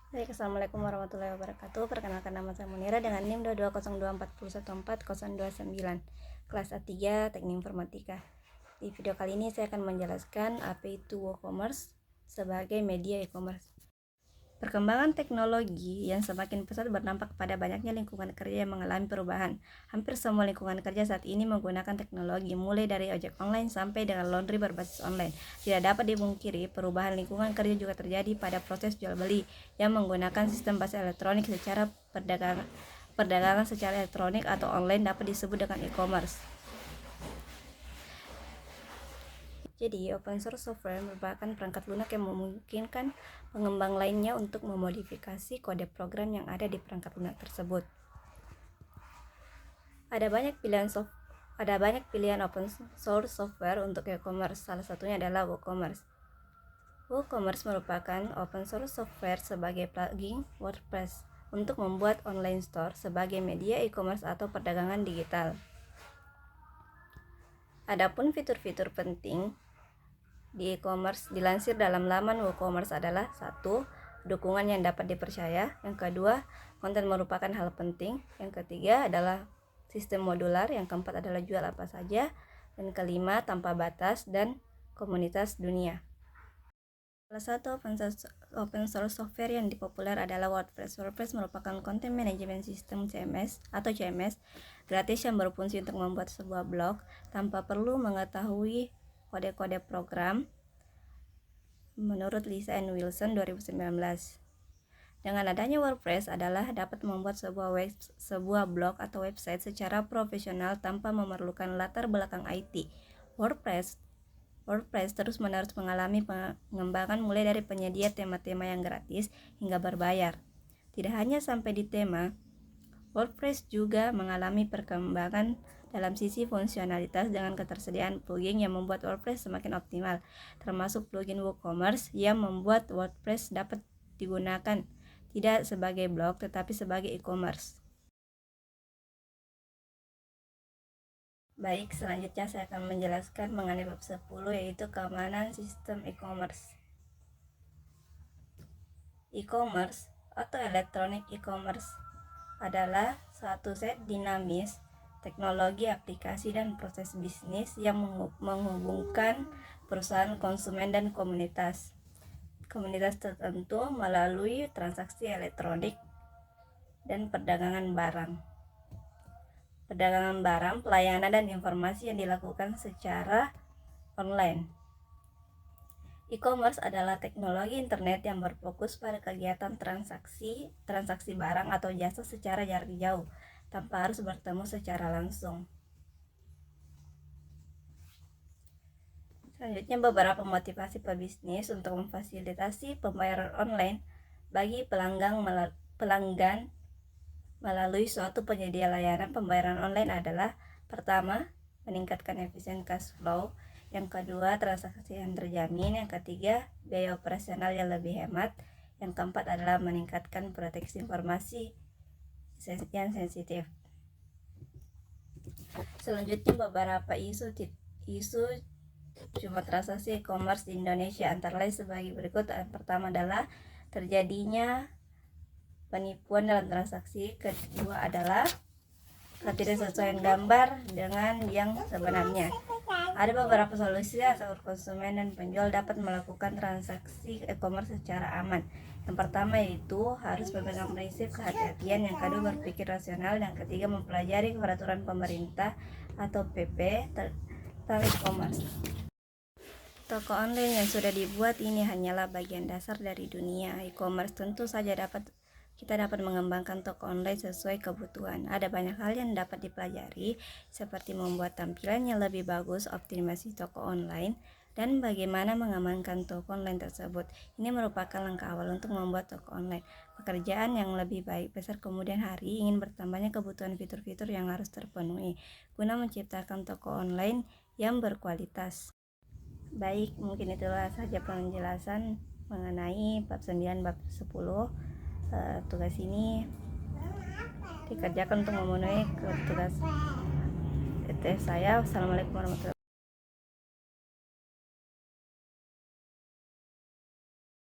Baik, Assalamualaikum warahmatullahi wabarakatuh. Perkenalkan, nama saya Munira dengan NIM 22024411429, kelas A3 Teknik Informatika. Di video kali ini saya akan menjelaskan apa itu WooCommerce sebagai media e-commerce. Perkembangan teknologi yang semakin pesat berdampak pada banyaknya lingkungan kerja yang mengalami perubahan. Hampir semua lingkungan kerja saat ini menggunakan teknologi, mulai dari ojek online sampai dengan laundry berbasis online. Tidak dapat dipungkiri, perubahan lingkungan kerja juga terjadi pada proses jual beli yang menggunakan sistem basis elektronik. Secara perdagangan secara elektronik atau online dapat disebut dengan e-commerce. Jadi, open source software merupakan perangkat lunak yang memungkinkan pengembang lainnya untuk memodifikasi kode program yang ada di perangkat lunak tersebut. Ada banyak pilihan open source software untuk e-commerce. Salah satunya adalah WooCommerce. WooCommerce merupakan open source software sebagai plugin WordPress untuk membuat online store sebagai media e-commerce atau perdagangan digital. Adapun fitur-fitur penting di e-commerce dilansir dalam laman WooCommerce adalah: 1. Dukungan yang dapat dipercaya. Yang kedua, konten merupakan hal penting. Yang ketiga adalah sistem modular. Yang keempat adalah jual apa saja. Dan kelima, tanpa batas dan komunitas dunia. Salah satu open source software yang dipopuler adalah WordPress. WordPress merupakan Content Management System (CMS) atau CMS gratis yang berfungsi untuk membuat sebuah blog tanpa perlu mengetahui kode-kode program, menurut Lisa N. Wilson 2019. Dengan adanya WordPress adalah dapat membuat sebuah blog atau website secara profesional tanpa memerlukan latar belakang IT. WordPress terus-menerus mengalami pengembangan mulai dari penyedia tema-tema yang gratis hingga berbayar. Tidak hanya sampai di tema, WordPress juga mengalami perkembangan dalam sisi fungsionalitas dengan ketersediaan plugin yang membuat WordPress semakin optimal, termasuk plugin WooCommerce yang membuat WordPress dapat digunakan tidak sebagai blog tetapi sebagai e-commerce. Baik, selanjutnya saya akan menjelaskan mengenai bab 10, yaitu keamanan sistem e-commerce. E-commerce atau electronic e-commerce adalah suatu set dinamis teknologi, aplikasi, dan proses bisnis yang menghubungkan perusahaan, konsumen, dan komunitas tertentu melalui transaksi elektronik dan perdagangan barang, pelayanan, dan informasi yang dilakukan secara online. E-commerce adalah teknologi internet yang berfokus pada kegiatan transaksi barang atau jasa secara jarak jauh, tanpa harus bertemu secara langsung. Selanjutnya, beberapa motivasi pebisnis untuk memfasilitasi pembayaran online bagi pelanggan melalui suatu penyedia layanan pembayaran online adalah: pertama, meningkatkan efisien cash flow. Yang kedua, transaksi yang terjamin. Yang ketiga, biaya operasional yang lebih hemat. Yang keempat adalah meningkatkan proteksi informasi yang sensitif. Selanjutnya, beberapa isu cuma transaksi e-commerce di Indonesia antara lain sebagai berikut. Yang pertama adalah terjadinya penipuan dalam transaksi. Kedua adalah ketidaksesuaian gambar dengan yang sebenarnya. Ada beberapa solusi agar konsumen dan penjual dapat melakukan transaksi e-commerce secara aman. Yang pertama yaitu harus memegang prinsip kehati-hatian. Yang kedua, berpikir rasional. Yang ketiga, mempelajari peraturan pemerintah atau PP tentang e-commerce. Toko online yang sudah dibuat ini hanyalah bagian dasar dari dunia e-commerce. Tentu saja kita dapat mengembangkan toko online sesuai kebutuhan. Ada banyak hal yang dapat dipelajari, seperti membuat tampilan yang lebih bagus, optimasi toko online, dan bagaimana mengamankan toko online tersebut. Ini merupakan langkah awal untuk membuat toko online. Pekerjaan yang lebih baik besar kemudian hari ingin bertambahnya kebutuhan fitur-fitur yang harus terpenuhi guna menciptakan toko online yang berkualitas. Baik, mungkin itulah saja penjelasan mengenai bab 9, bab 10. Tugas ini dikerjakan untuk memenuhi tugas tes saya. Wassalamualaikum warahmatullahi wabarakatuh.